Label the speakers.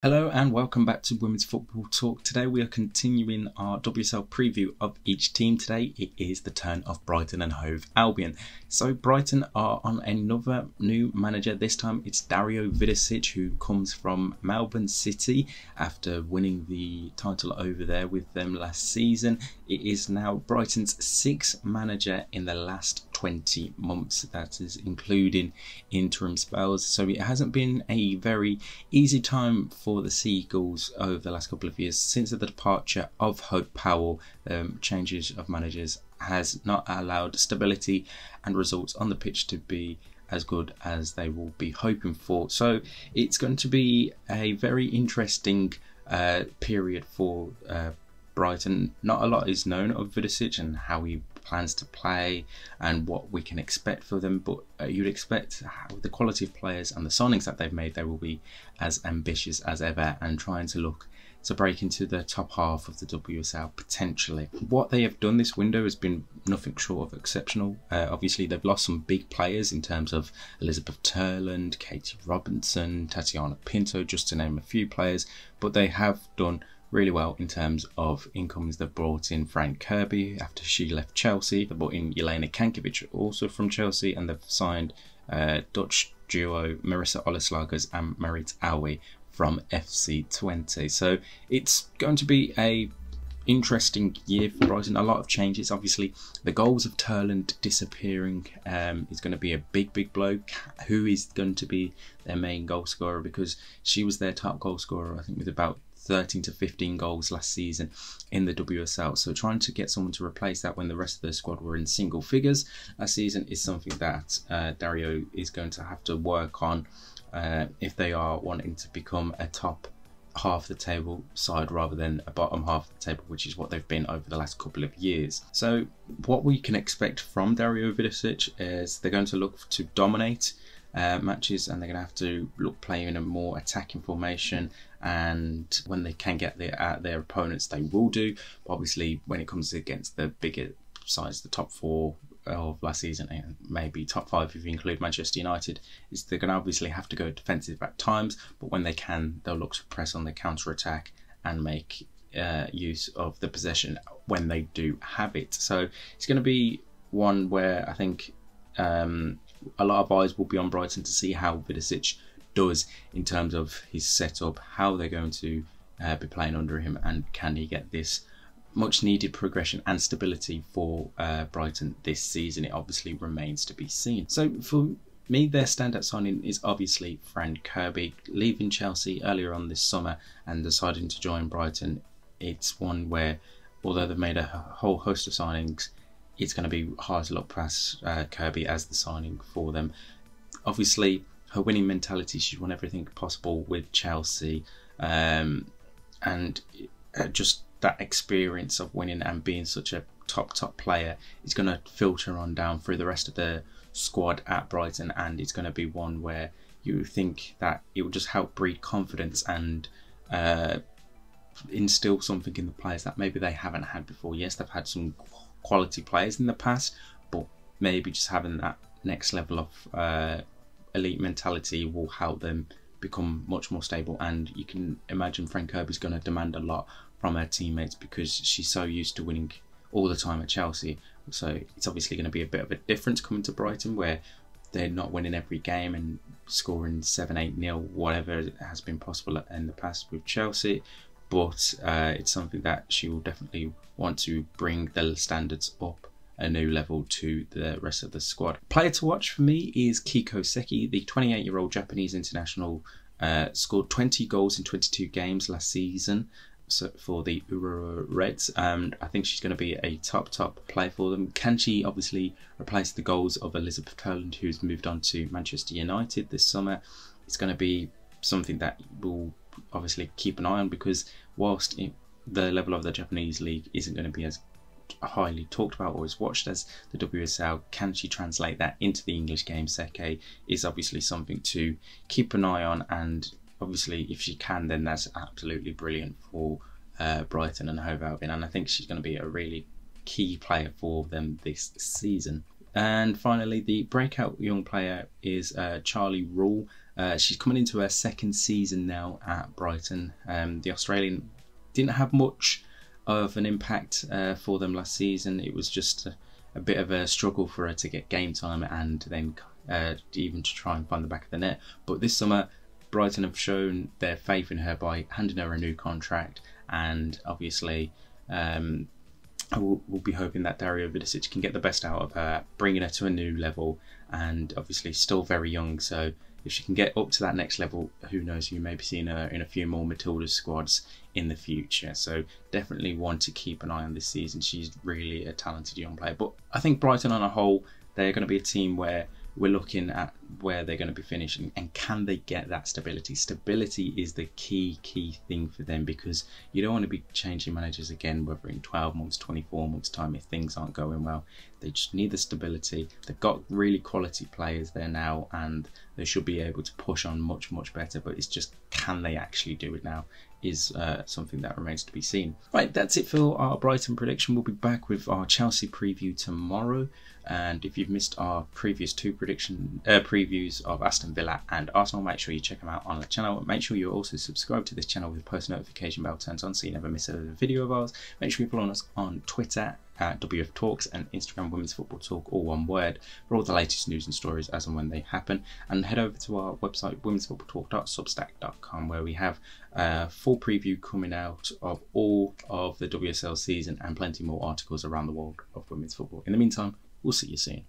Speaker 1: Hello and welcome back to Women's Football Talk. Today we are continuing our WSL preview of each team. Today it is the turn of Brighton and Hove Albion. So Brighton are on another new manager. This time it's Dario Vidosic, who comes from Melbourne City after winning the title over there with them last season. It is now Brighton's sixth manager in the last 20 months. That is including interim spells. So it hasn't been a very easy time for the Seagulls over the last couple of years. Since the departure of Hope Powell, changes of managers has not allowed stability and results on the pitch to be as good as they will be hoping for. So it's going to be a very interesting period for Brighton. Not a lot is known of Vidosic and how he plans to play and what we can expect for them, but you'd expect with the quality of players and the signings that they've made, they will be as ambitious as ever and trying to look to break into the top half of the WSL potentially. What they have done this window has been nothing short of exceptional. Obviously they've lost some big players in terms of Elizabeth Turland, Katie Robinson, Tatiana Pinto, just to name a few players, but they have done really well in terms of incomings. They've brought in Fran Kirby after she left Chelsea. They brought in Jelena Kankovic, also from Chelsea, and they've signed Dutch duo Marissa Olaslagers and Marit Awi from FC Twente. So it's going to be a interesting year for Brighton. A lot of changes. Obviously the goals of Turland disappearing is going to be a big blow. Who is going to be their main goal scorer, because she was their top goal scorer, I think, with about 13 to 15 goals last season in the WSL. So trying to get someone to replace that when the rest of the squad were in single figures last season is something that Dario is going to have to work on if they are wanting to become a top half the table side rather than a bottom half of the table, which is what they've been over the last couple of years. So what we can expect from Dario Vidosic is they're going to look to dominate matches, and they're going to have to look play in a more attacking formation, and when they can get their opponents they will do. But obviously when it comes against the bigger sides, the top four of last season and maybe top five if you include Manchester United, is they're going to obviously have to go defensive at times, but when they can they'll look to press on the counter attack and make use of the possession when they do have it. So it's going to be one where I think a lot of eyes will be on Brighton to see how Vidosic does in terms of his setup, how they're going to be playing under him, and can he get this much needed progression and stability for Brighton this season. It obviously remains to be seen. So for me, their standout signing is obviously Fran Kirby, leaving Chelsea earlier on this summer and deciding to join Brighton. It's one where, although they've made a whole host of signings, it's going to be hard to look past Kirby as the signing for them. Obviously, her winning mentality, she's won everything possible with Chelsea, and just that experience of winning and being such a top player is going to filter on down through the rest of the squad at Brighton, and it's going to be one where you think that it will just help breed confidence and instill something in the players that maybe they haven't had before. Yes, they've had some quality players in the past, but maybe just having that next level of elite mentality will help them become much more stable. And you can imagine Fran Kirby's going to demand a lot from her teammates because she's so used to winning all the time at Chelsea. So it's obviously going to be a bit of a difference coming to Brighton, where they're not winning every game and scoring 7-8-0, whatever has been possible in the past with Chelsea. But it's something that she will definitely want to bring the standards up a new level to the rest of the squad. Player to watch for me is Kiko Seki, the 28-year-old Japanese international. Scored 20 goals in 22 games last season for the Urawa Reds, and I think she's going to be a top player for them. Can she obviously replace the goals of Elizabeth Turland, who's moved on to Manchester United this summer? It's going to be something that we'll obviously keep an eye on, because whilst the level of the Japanese league isn't going to be as highly talked about or as watched as the WSL, can she translate that into the English game? Seke is obviously something to keep an eye on, and obviously if she can, then that's absolutely brilliant for Brighton and Hove Albion, and I think she's going to be a really key player for them this season. And finally, the breakout young player is Charlie Rule. She's coming into her second season now at Brighton. The Australian didn't have much of an impact for them last season. It was just a bit of a struggle for her to get game time and then even to try and find the back of the net. But this summer, Brighton have shown their faith in her by handing her a new contract, and obviously we'll be hoping that Daria Vidosic can get the best out of her, bringing her to a new level, and obviously still very young, so if she can get up to that next level, who knows, you may be seeing her in a few more Matilda squads in the future. So definitely one to keep an eye on this season. She's really a talented young player. But I think Brighton on a whole, they're going to be a team where we're looking at where they're going to be finishing and can they get that stability. Stability is the key thing for them, because you don't want to be changing managers again, whether in 12 months, 24 months time, if things aren't going well. They just need the stability. They've got really quality players there now and they should be able to push on much better, but it's just, can they actually do it now is something that remains to be seen. Right, that's it for our Brighton prediction. We'll be back with our Chelsea preview tomorrow, and if you've missed our previous two previews of Aston Villa and Arsenal, make sure you check them out on the channel. Make sure you also subscribe to this channel with the post notification bell turned on so you never miss a video of ours. Make sure you follow us on Twitter at WF Talks and Instagram Women's Football Talk, all one word, for all the latest news and stories as and when they happen. And head over to our website womensfootballtalk.substack.com, where we have a full preview coming out of all of the WSL season and plenty more articles around the world of women's football. In the meantime, we'll see you soon.